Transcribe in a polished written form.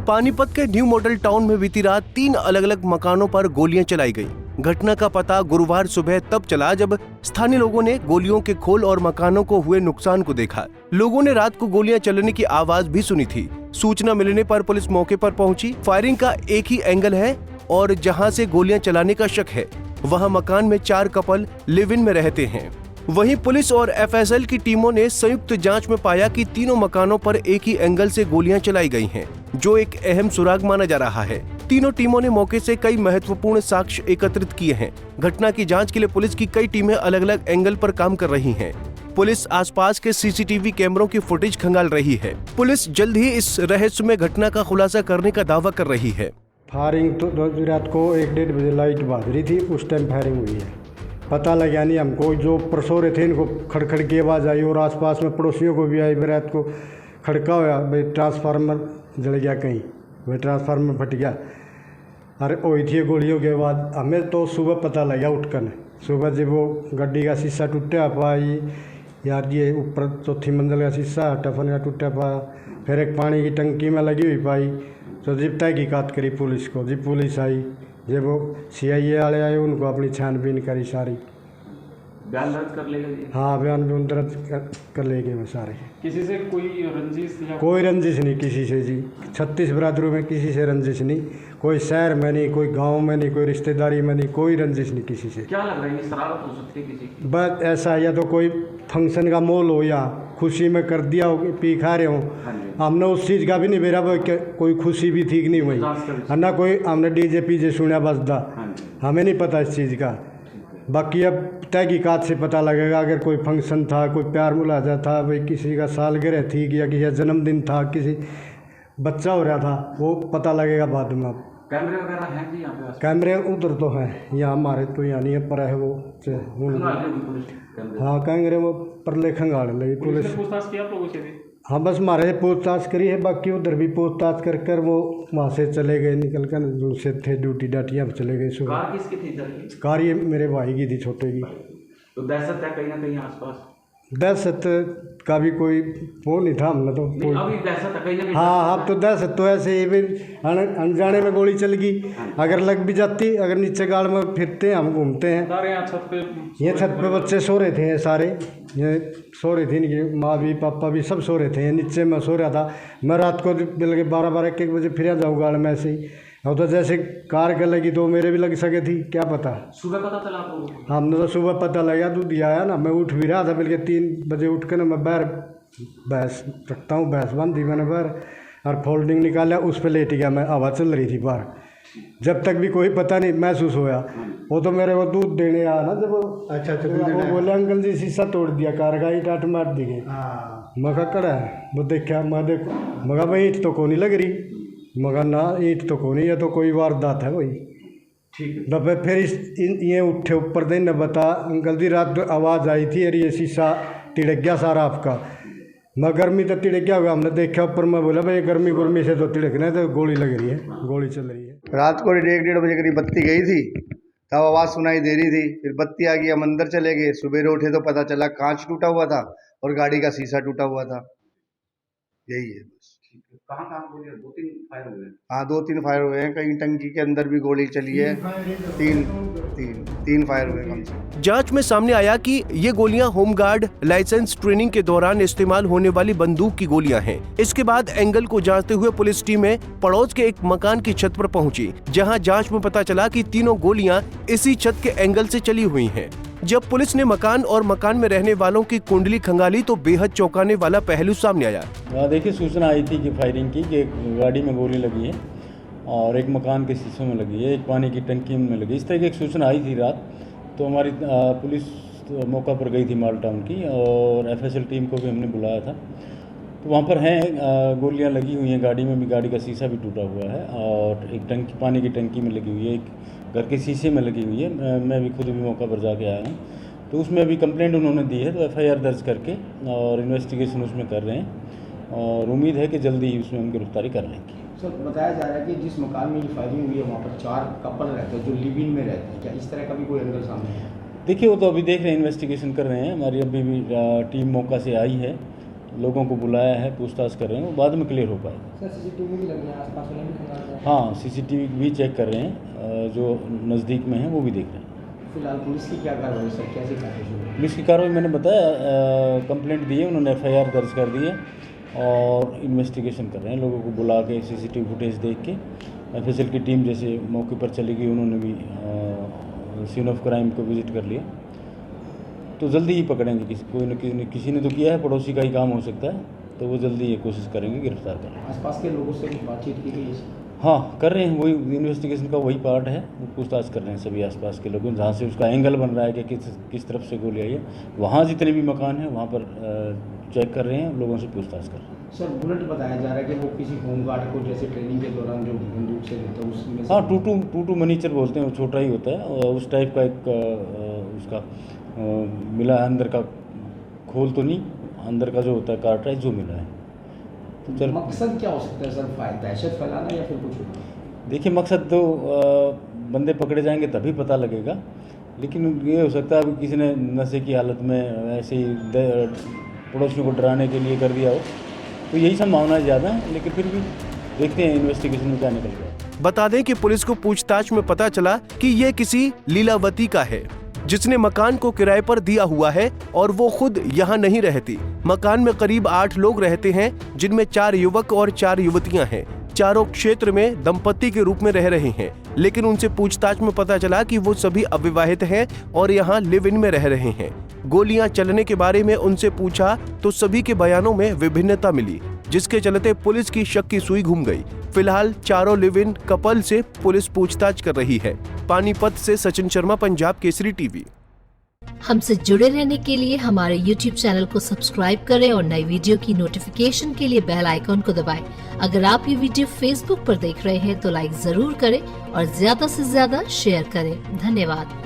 पानीपत के new model town में बीती रात 3 अलग अलग मकानों पर गोलियां चलाई गई। घटना का पता गुरुवार सुबह तब चला जब स्थानीय लोगों ने गोलियों के खोल और मकानों को हुए नुकसान को देखा। लोगों ने रात को गोलियां चलने की आवाज भी सुनी थी। सूचना मिलने पर पुलिस मौके पर पहुंची। फायरिंग का एक ही एंगल है और जहां से गोलियां चलाने का शक है वहां मकान में 4 कपल लिव इन में रहते हैं। वहीं पुलिस और एफएसएल की टीमों ने संयुक्त जांच में पाया कि तीनों मकानों पर एक ही एंगल से गोलियां चलाई गई हैं, जो एक अहम सुराग माना जा रहा है। तीनों टीमों ने मौके से कई महत्वपूर्ण साक्ष्य एकत्रित किए हैं। घटना की जांच के लिए पुलिस की कई टीमें अलग अलग एंगल पर काम कर रही हैं। पुलिस आसपास के सीसीटीवी कैमरों की फुटेज खंगाल रही है। पुलिस जल्द ही इस रहस्यमय घटना का खुलासा करने का दावा कर रही है। फायरिंग तो रात को 1-1:30 बजे लाइट बाज रही थी, उस टाइम फायरिंग हुई है। पता लगा नहीं हमको, जो परसोरे थे इनको खड़खड़ की आवाज़ आई और आसपास में पड़ोसियों को भी आई। रात को खड़का हुआ, भाई ट्रांसफार्मर जल गया कहीं, वही ट्रांसफार्मर फट गया। अरे वही थी गोलियों के बाद। हमें तो सुबह पता लगा उठकर, सुबह जब वो गाड़ी का शीशा टूटा पाई यार, ये ऊपर चौथी मंजिल का शीशा टफन का टूटा पाया। फिर एक पानी की टंकी में लगी हुई पाई, तो जब तहकीकात करी पुलिस को, जब पुलिस आई, जब वो सीआईए वाले आए उनको अपनी छानबीन करी सारी। बयान दर्ज कर लेंगे? हाँ, बयान भी दर्ज कर लेंगे मैं सारे। किसी से कोई रंजिश? कोई रंजिश नहीं किसी से जी। 36 बरादरों में किसी से रंजिश नहीं, कोई शहर में नहीं, कोई गांव में नहीं, कोई रिश्तेदारी में नहीं, कोई रंजिश नहीं किसी से। क्या लग रहा है, शरारत हो सकती है किसी की? बस ऐसा, या तो कोई फंक्शन का मोल हो या खुशी में कर दिया हो, पी खा रहे हो। हमने उस चीज़ का भी नहीं बेरा, कोई खुशी भी ठीक नहीं हुई है ना, कोई हमने डीजे पीजे सुना बसदा, हमें नहीं पता इस चीज़ का। बाकी अब तहकीकात से पता लगेगा। अगर कोई फंक्शन था, कोई प्यार मुलाजा था, भाई किसी का सालगिरह थी या किसी का जन्मदिन था, किसी बच्चा हो रहा था, वो पता लगेगा बाद में। अब कैमरे वगैरह हैं जी यहाँ पे? कैमरे उधर तो हैं, यहाँ हमारे तो यहाँ नहीं है, पर है वो। हाँ, कैमरे वो पर ले खंगाल लगी पुलिस। पूछताछ की आप लोगों से भी? हाँ, बस हमारे पूछताछ करी है, बाकी उधर भी पूछताछ कर कर वो वहाँ से चले गए, निकल कर दूसरे थे ड्यूटी डाटियाँ चले गए सुबह। कार किसकी थी सर? कार ये मेरे भाई की थी, छोटे की। तो दहशत है कहीं ना कहीं आसपास? दहशत का भी कोई वो नहीं था, हमने तो अभी दहशत है कहीं ना कहीं? हाँ, तो दहशत तो ऐसे ही अनजाने में गोली चल गई। अगर लग भी जाती, अगर नीचे गाड़ में फिरते हैं, हम घूमते हैं। यहाँ छत पे, ये छत पे बच्चे सो रहे थे, ये सारे ये सो रही थी, इनकी माँ भी पापा भी सब सो रहे थे। नीचे मैं सो रहा था। मैं रात को मिल के 12-1 बजे फिर जाऊँ गाड़ में ऐसे ही। अब तो जैसे कार के लगी तो मेरे भी लग सके थी, क्या पता। सुबह पता चला आप लोगों को? हमने तो सुबह पता लगा, दूध आया ना, मैं उठ भी रहा था। बल्कि 3 बजे उठ कर ना मैं बाहर भैंस रखता हूँ, भैंस बांधी मैंने बाहर, और फोल्डिंग निकाला, उस पर लेट गया मैं। हवा चल रही थी बाहर, जब तक भी कोई पता नहीं महसूस होया। वो तो मेरे को दूध देने आया ना, जब वो बोले अंकल जी शीशा तोड़ दिया कार का, ईट मार दी गई। मगा कड़ा है वो, देखा मैं, देखो मगा भाई ईट तो को नहीं लग रही, मगर ना ईट तो को नहीं, ये तो कोई वारदात है भाई। ठीक है। फिर ये उठे ऊपर दिन ने बता अंकल जी रात आवाज़ आई थी, अरे ये शीशा तिड़क गया सारा आपका। मैं गर्मी तो तिड़क गया होगा, हमने देखा ऊपर। मैं बोला भाई गर्मी से तो तिड़कना है, तो गोली लग रही है, गोली चल रही है। रात को 1-1:30 बजे करीब बत्ती गई थी, तब आवाज़ सुनाई दे रही थी। फिर बत्ती आ गई, हम अंदर चले गए। सवेरे उठे तो पता चला कांच टूटा हुआ था और गाड़ी का शीशा टूटा हुआ था। यही है बस। कहाँ गोली? 2-3 फायर हुए? हाँ, 2-3 फायर हुए हैं। कहीं टंकी के अंदर भी गोली चली है। तीन फायर हुए कम से। जांच में सामने आया कि ये गोलियां होमगार्ड लाइसेंस ट्रेनिंग के दौरान इस्तेमाल होने वाली बंदूक की गोलियां हैं। इसके बाद एंगल को जांचते हुए पुलिस टीमें पड़ोस के एक मकान की छत पर पहुंची, जहां जांच में पता चला कि तीनों गोलियां इसी छत के एंगल से चली हुई हैं। जब पुलिस ने मकान और मकान में रहने वालों की कुंडली खंगाली तो बेहद चौंकाने वाला पहलू सामने आया। देखिए, सूचना आई थी कि फायरिंग की, कि एक गाड़ी में गोली लगी है और एक मकान के शीशों में लगी है, एक पानी की टंकी में लगी। इस तरह की एक सूचना आई थी रात। तो हमारी पुलिस तो मौका पर गई थी माल टाउन की, और एफएसएल टीम को भी हमने बुलाया था। तो वहाँ पर हैं गोलियाँ लगी हुई हैं, गाड़ी में भी, गाड़ी का शीशा भी टूटा हुआ है, और एक टंकी, पानी की टंकी में लगी हुई है, एक घर के शीशे में लगी हुई है। मैं भी खुद भी मौका पर जाके आया हूँ। तो उसमें भी कंप्लेंट उन्होंने दी है, तो एफआईआर दर्ज करके और इन्वेस्टिगेशन उसमें कर रहे हैं, और उम्मीद है कि जल्दी ही उसमें हम गिरफ्तारी कर लेंगे। सर, बताया जा रहा है कि जिस मकान में ये फायरिंग हुई है वहाँ पर 4 कपल रहते हैं जो लिव इन में रहते हैं, क्या इस तरह का भी कोई एंगल सामने है? देखिए, वो तो अभी देख रहे हैं, इन्वेस्टिगेशन कर रहे हैं। हमारी अभी भी टीम मौका से आई है, लोगों को बुलाया है, पूछताछ कर रहे हैं, वो बाद में क्लियर हो पाएगा। सर सीसीटीवी भी लगी है आसपास वाले भी खंगाल रहे हैं। हाँ, सीसीटीवी भी चेक कर रहे हैं, जो नज़दीक में है वो भी देख रहे हैं। फिलहाल पुलिस की क्या कार्रवाई सर, कैसे कार्रवाई शुरू है? पुलिस की कार्रवाई मैंने बताया, कंप्लेंट दी है, उन्होंने FIR दर्ज कर दी है और इन्वेस्टिगेशन कर रहे हैं। लोगों को बुला के सीसीटीवी फुटेज देख के FSL की टीम जैसे मौके पर चली गई, उन्होंने भी सीन ऑफ क्राइम को विजिट कर लिया, तो जल्दी ही पकड़ेंगे। किसी ने तो किया है, पड़ोसी का ही काम हो सकता है, तो वो जल्दी ये कोशिश करेंगे गिरफ्तार करने। आसपास के लोगों से कुछ बातचीत की गई है? हाँ, कर रहे हैं, वही इन्वेस्टिगेशन का वही पार्ट है, वो पूछताछ कर रहे हैं सभी आसपास के लोगों, जहाँ से उसका एंगल बन रहा है कि किस तरफ से गोली आई है। वहाँ जितने भी मकान हैं वहाँ पर चेक कर रहे हैं, लोगों से पूछताछ कर रहे हैं। सर बुलेट बताया जा रहा है कि वो किसी होमगार्ड को जैसे ट्रेनिंग के दौरान जो बंदूक से देता है उसमें। हाँ, टू मनीचर बोलते हैं, वो छोटा ही होता है, और उस टाइप का एक उसका मिला है। अंदर का खोल तो नहीं, अंदर का जो होता है कार्ट्राइज जो मिला है। तो चल, मकसद क्या हो सकता है सर, दहशत फैलाना या फिर कुछ? देखिए, मकसद तो बंदे पकड़े जाएंगे तभी पता लगेगा, लेकिन ये हो सकता है किसी ने नशे की हालत में ऐसे ही पड़ोसियों को डराने के लिए कर दिया हो, तो यही संभावना ज़्यादा है। लेकिन फिर भी देखते हैं इन्वेस्टिगेशन में क्या निकल गया। बता दें कि पुलिस को पूछताछ में पता चला कि ये किसी लीलावती का है, जिसने मकान को किराए पर दिया हुआ है और वो खुद यहाँ नहीं रहती। मकान में करीब 8 लोग रहते हैं, जिनमें 4 युवक और 4 युवतियां हैं। चारों क्षेत्र में दंपति के रूप में रह रहे हैं, लेकिन उनसे पूछताछ में पता चला कि वो सभी अविवाहित हैं और यहाँ लिव इन में रह रहे हैं। गोलियां चलने के बारे में उनसे पूछा तो सभी के बयानों में विभिन्नता मिली, जिसके चलते पुलिस की शक की सुई घूम गई। फिलहाल चारों लिव इन कपल से पुलिस पूछताछ कर रही है। पानीपत से सचिन शर्मा, पंजाब केसरी टीवी। हमसे जुड़े रहने के लिए हमारे YouTube चैनल को सब्सक्राइब करें और नई वीडियो की नोटिफिकेशन के लिए बेल आइकॉन को दबाएं। अगर आप ये वीडियो Facebook पर देख रहे हैं तो लाइक जरूर करें और ज्यादा से ज्यादा शेयर करें। धन्यवाद।